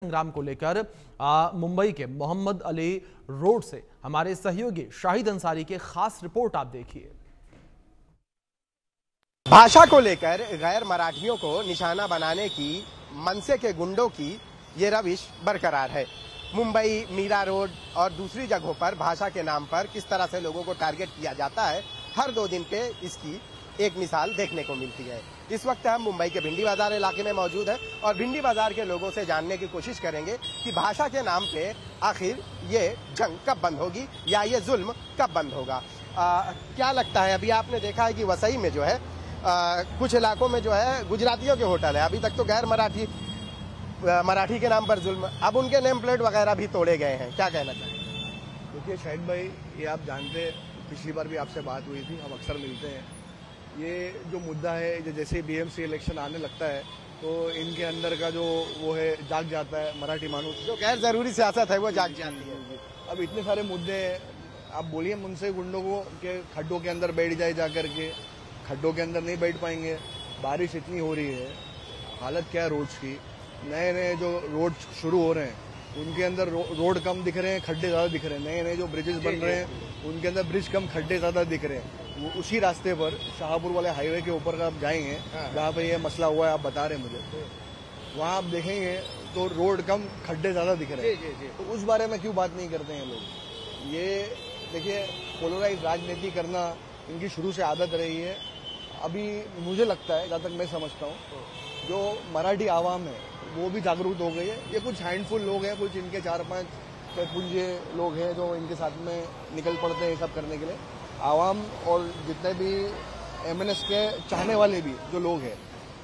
संग्राम को लेकर मुंबई के मोहम्मद अली रोड से हमारे सहयोगी शाहिद अंसारी की खास रिपोर्ट आप देखिए। भाषा को लेकर गैर मराठियों को निशाना बनाने की मनसे के गुंडों की ये रविश बरकरार है। मुंबई मीरा रोड और दूसरी जगहों पर भाषा के नाम पर किस तरह से लोगों को टारगेट किया जाता है, हर 2 दिन पे इसकी एक मिसाल देखने को मिलती है। इस वक्त हम मुंबई के भिंडी बाजार इलाके में मौजूद हैं और भिंडी बाजार के लोगों से जानने की कोशिश करेंगे कि भाषा के नाम पे आखिर ये जंग कब बंद होगी या ये जुल्म कब बंद होगा। क्या लगता है, अभी आपने देखा है कि वसई में जो है कुछ इलाकों में जो है गुजरातियों के होटल है, अभी तक तो गैर मराठी के नाम पर जुल्म, अब उनके नेम प्लेट वगैरह भी तोड़े गए हैं। क्या कहना चाहिए? देखिए शाहिद भाई, ये आप जानते, पिछली बार भी आपसे बात हुई थी, हम अक्सर मिलते हैं। ये जो मुद्दा है, जैसे बीएमसी इलेक्शन आने लगता है तो इनके अंदर का जो वो है जाग जाता है, मराठी मानूस जो गैर जरूरी सियासत है वो जाग जाती है। अब इतने सारे मुद्दे हैं, आप बोलिए मुझसे गुंडों को कि खड्डों के अंदर बैठ जाए, जा करके खड्डों के अंदर नहीं बैठ पाएंगे। बारिश इतनी हो रही है, हालत क्या है रोड्स की, नए नए जो रोड शुरू हो रहे हैं उनके अंदर रोड कम दिख रहे हैं, खड्डे ज्यादा दिख रहे हैं। नए नए जो ब्रिजेस बन रहे हैं उनके अंदर ब्रिज कम, खड्डे ज्यादा दिख रहे हैं। वो उसी रास्ते पर शाहपुर वाले हाईवे के ऊपर का आप जाएंगे जहाँ पे ये मसला हुआ है, आप बता रहे हैं मुझे, वहाँ आप देखेंगे तो रोड कम, खड्डे ज्यादा दिख रहे हैं। तो उस बारे में क्यों बात नहीं करते हैं लोग? ये देखिए, पोलराइज राजनीति करना इनकी शुरू से आदत रही है। अभी मुझे लगता है, जहाँ तक मैं समझता हूँ, जो मराठी आवाम है वो भी जागरूक हो गई है। ये कुछ हैंडफुल लोग हैं, कुछ इनके 4-5 पुंजे लोग हैं जो इनके साथ में निकल पड़ते हैं सब करने के लिए। आवाम और जितने भी एमएनएस के चाहने वाले भी जो लोग हैं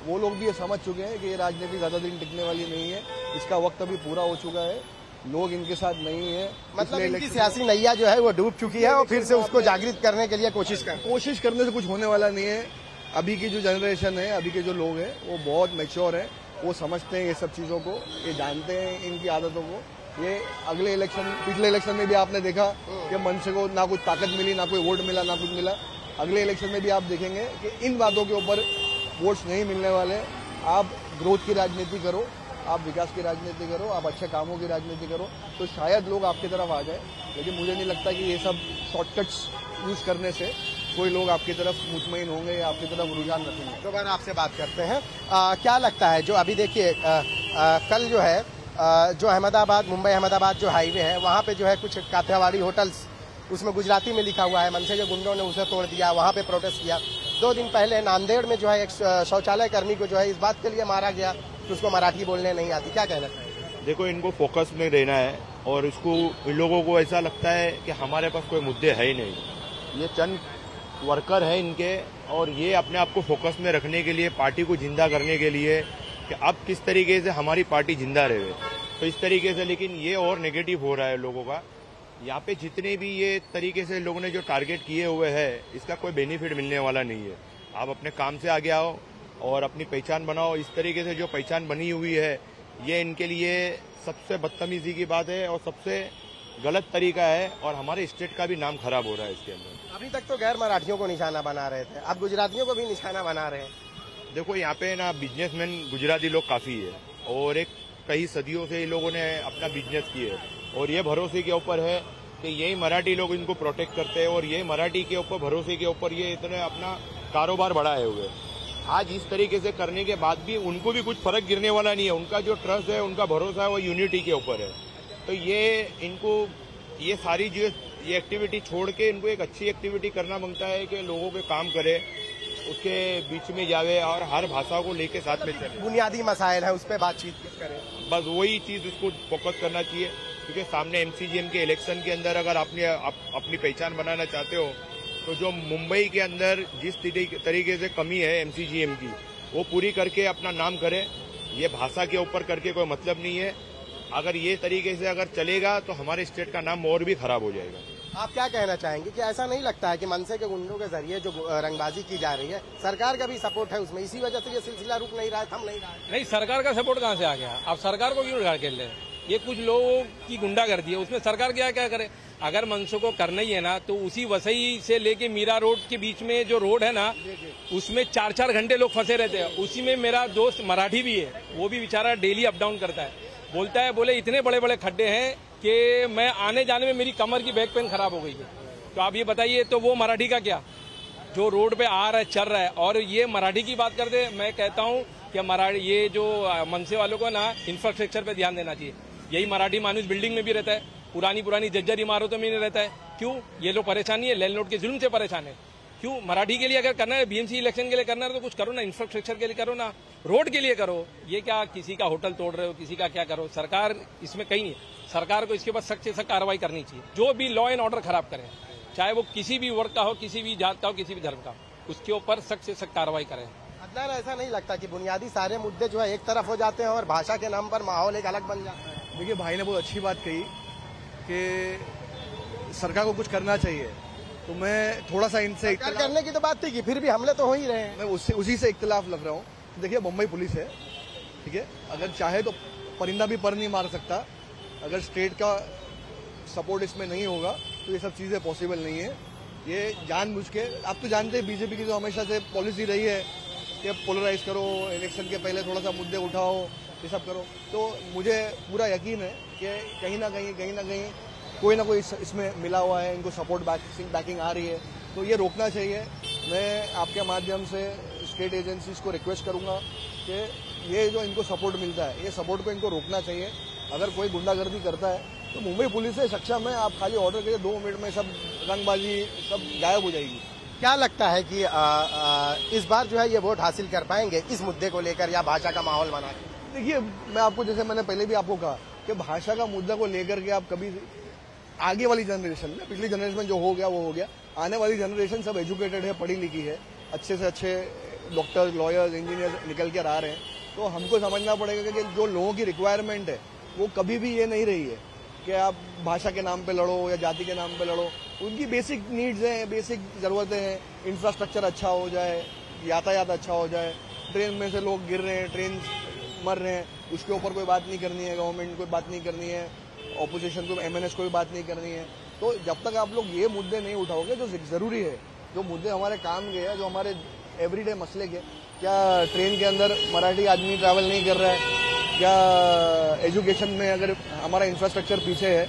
वो लोग भी ये समझ चुके हैं कि ये राजनीति ज्यादा दिन टिकने वाली नहीं है, इसका वक्त अभी पूरा हो चुका है, लोग इनके साथ नहीं है। मतलब इनकी सियासी नैया जो है वो डूब चुकी है और फिर से उसको जागृत करने के लिए कोशिश करने से कुछ होने वाला नहीं है। अभी की जो जनरेशन है, अभी के जो लोग हैं वो बहुत मैच्योर है, वो समझते हैं ये सब चीजों को, ये जानते हैं इनकी आदतों को। ये अगले इलेक्शन, पिछले इलेक्शन में भी आपने देखा कि मनसे को ना कुछ ताकत मिली, ना कोई वोट मिला, ना कुछ मिला। अगले इलेक्शन में भी आप देखेंगे कि इन बातों के ऊपर वोट्स नहीं मिलने वाले। आप ग्रोथ की राजनीति करो, आप विकास की राजनीति करो, आप अच्छे कामों की राजनीति करो, तो शायद लोग आपकी तरफ आ जाए। लेकिन मुझे नहीं लगता कि ये सब शॉर्टकट्स यूज करने से कोई लोग आपकी तरफ मुतमईन होंगे या आपकी तरफ रुझान रखेंगे। तो बार आपसे बात करते हैं, क्या लगता है, जो अभी देखिए कल जो है जो अहमदाबाद, मुंबई अहमदाबाद जो हाईवे है, वहाँ पे जो है कुछ काठियावाड़ी होटल्स, उसमें गुजराती में लिखा हुआ है, मनसे के गुंडों ने उसे तोड़ दिया, वहाँ पे प्रोटेस्ट किया। 2 दिन पहले नांदेड़ में जो है एक शौचालय कर्मी को जो है इस बात के लिए मारा गया कि उसको मराठी बोलने नहीं आती। क्या कहना चाहिए? देखो, इनको फोकस में रहना है और इसको, इन लोगों को ऐसा लगता है कि हमारे पास कोई मुद्दे है ही नहीं। ये चंद वर्कर है इनके, और ये अपने आप को फोकस में रखने के लिए, पार्टी को जिंदा करने के लिए कि अब किस तरीके से हमारी पार्टी जिंदा रहे, तो इस तरीके से। लेकिन ये और नेगेटिव हो रहा है लोगों का। यहाँ पे जितने भी ये तरीके से लोगों ने जो टारगेट किए हुए हैं, इसका कोई बेनिफिट मिलने वाला नहीं है। आप अपने काम से आगे आओ और अपनी पहचान बनाओ। इस तरीके से जो पहचान बनी हुई है, ये इनके लिए सबसे बदतमीजी की बात है और सबसे गलत तरीका है, और हमारे स्टेट का भी नाम खराब हो रहा है इसके अंदर। अभी तक तो गैर मराठियों को निशाना बना रहे थे, अब गुजरातियों को भी निशाना बना रहे हैं। देखो, यहाँ पे ना बिजनेसमैन गुजराती लोग काफी है, और एक कई सदियों से ये लोगों ने अपना बिजनेस किए है, और ये भरोसे के ऊपर है कि यही मराठी लोग इनको प्रोटेक्ट करते हैं, और ये मराठी के ऊपर, भरोसे के ऊपर ये इतने अपना कारोबार बढ़ाए हुए। आज इस तरीके से करने के बाद भी उनको भी कुछ फर्क गिरने वाला नहीं है। उनका जो ट्रस्ट है, उनका भरोसा है, वो यूनिटी के ऊपर है। तो ये इनको ये सारी जो ये एक्टिविटी छोड़ के इनको एक अच्छी एक्टिविटी करना मांगता है कि लोगों के काम करे, उसके बीच में जावे और हर भाषा को लेके साथ में चले। बुनियादी मसाइल है, उस पर बातचीत करें, बस वही चीज उसको फोकस करना चाहिए। क्योंकि सामने एमसीजीएम के इलेक्शन के अंदर अगर अपनी पहचान बनाना चाहते हो, तो जो मुंबई के अंदर जिस तरीके से कमी है एमसीजीएम की, वो पूरी करके अपना नाम करे। ये भाषा के ऊपर करके कोई मतलब नहीं है। अगर ये तरीके से अगर चलेगा तो हमारे स्टेट का नाम और भी खराब हो जाएगा। आप क्या कहना चाहेंगे कि ऐसा नहीं लगता है कि मनसे के गुंडों के जरिए जो रंगबाजी की जा रही है, सरकार का भी सपोर्ट है उसमें, इसी वजह से ये सिलसिला रुक नहीं रहा है, थम नहीं रहा है? नहीं, सरकार का सपोर्ट कहाँ से आ गया? आप सरकार को क्यों उड़ा के ले? ये कुछ लोगों की गुंडागर्दी है, उसमें सरकार क्या करे? अगर मनसों को करना ही है ना, तो उसी वसई से लेके मीरा रोड के बीच में जो रोड है ना, उसमें 4-4 घंटे लोग फंसे रहते हैं। उसी में मेरा दोस्त मराठी भी है, वो भी बेचारा डेली अप डाउन करता है। बोलता है बोले इतने बड़े बड़े खड्डे हैं कि मैं आने जाने में मेरी कमर की बैक पेन खराब हो गई है। तो आप ये बताइए, तो वो मराठी का क्या जो रोड पे आ रहा है, चल रहा है। और ये मराठी की बात करते, मैं कहता हूँ कि मराठी ये जो मनसे वालों को ना इंफ्रास्ट्रक्चर पे ध्यान देना चाहिए। यही मराठी मानुस बिल्डिंग में भी रहता है, पुरानी जर्जर इमारतों में नहीं रहता है। क्यों? ये लोग परेशानी है, लैंडलॉर्ड के जुल्म से परेशान है। क्यों? मराठी के लिए अगर करना है, बीएमसी इलेक्शन के लिए करना है तो कुछ करो ना, इंफ्रास्ट्रक्चर के लिए करो ना, रोड के लिए करो। ये क्या किसी का होटल तोड़ रहे हो, किसी का क्या करो? सरकार इसमें कहीं नहीं। सरकार को इसके ऊपर सख्त से सख्त कार्रवाई करनी चाहिए। जो भी लॉ एंड ऑर्डर खराब करे, चाहे वो किसी भी वर्ग का हो, किसी भी जात का हो, किसी भी धर्म का, उसके ऊपर सख्त से सख्त कार्रवाई करें। अदनान, ऐसा नहीं लगता कि बुनियादी सारे मुद्दे जो है एक तरफ हो जाते हैं और भाषा के नाम पर माहौल एक अलग बन जाता है? देखिए, भाई ने बहुत अच्छी बात कही कि सरकार को कुछ करना चाहिए, तो मैं थोड़ा सा इनसे करने की तो बात थी कि फिर भी हमले तो हो ही रहे हैं। मैं उसी से इख्तिलाफ लग रहा हूँ। देखिए, मुंबई पुलिस है, ठीक है, अगर चाहे तो परिंदा भी पर नहीं मार सकता। अगर स्टेट का सपोर्ट इसमें नहीं होगा तो ये सब चीजें पॉसिबल नहीं है। ये जानबूझ के, आप तो जानते हैं बीजेपी की तो हमेशा से पॉलिसी रही है कि पोलराइज करो, इलेक्शन के पहले थोड़ा सा मुद्दे उठाओ, ये सब करो। तो मुझे पूरा यकीन है कि कहीं ना कहीं कोई ना कोई इसमें मिला हुआ है, इनको सपोर्ट बैकिंग आ रही है, तो ये रोकना चाहिए। मैं आपके माध्यम से स्टेट एजेंसीज को रिक्वेस्ट करूंगा कि ये जो इनको सपोर्ट मिलता है, ये सपोर्ट को इनको रोकना चाहिए। अगर कोई गुंडागर्दी करता है तो मुंबई पुलिस से सक्षम है, आप खाली ऑर्डर करिए, 2 मिनट में सब रंगबाजी सब गायब हो जाएगी। क्या लगता है कि इस बार जो है ये वोट हासिल कर पाएंगे इस मुद्दे को लेकर, या भाषा का माहौल बना के? देखिए, मैं आपको, जैसे मैंने पहले भी आपको कहा कि भाषा का मुद्दा को लेकर के आप कभी आगे वाली जनरेशन में, पिछली जनरेशन में जो हो गया वो हो गया, आने वाली जनरेशन सब एजुकेटेड है, पढ़ी लिखी है, अच्छे से अच्छे डॉक्टर, लॉयर्स, इंजीनियर निकल कर आ रहे हैं। तो हमको समझना पड़ेगा कि जो लोगों की रिक्वायरमेंट है वो कभी भी ये नहीं रही है कि आप भाषा के नाम पे लड़ो या जाति के नाम पे लड़ो। उनकी बेसिक नीड्स हैं, बेसिक जरूरतें हैं, इंफ्रास्ट्रक्चर अच्छा हो जाए, यातायात अच्छा हो जाए, ट्रेन में से लोग गिर रहे हैं, ट्रेन मर रहे हैं, उसके ऊपर कोई बात नहीं करनी है, गवर्नमेंट कोई बात नहीं करनी है, ऑपोजिशन को, एमएनएस को भी बात नहीं करनी है। तो जब तक आप लोग ये मुद्दे नहीं उठाओगे जो जरूरी है, जो मुद्दे हमारे काम के हैं, जो हमारे एवरीडे मसले के, क्या ट्रेन के अंदर मराठी आदमी ट्रैवल नहीं कर रहा है, क्या एजुकेशन में अगर हमारा इंफ्रास्ट्रक्चर पीछे है,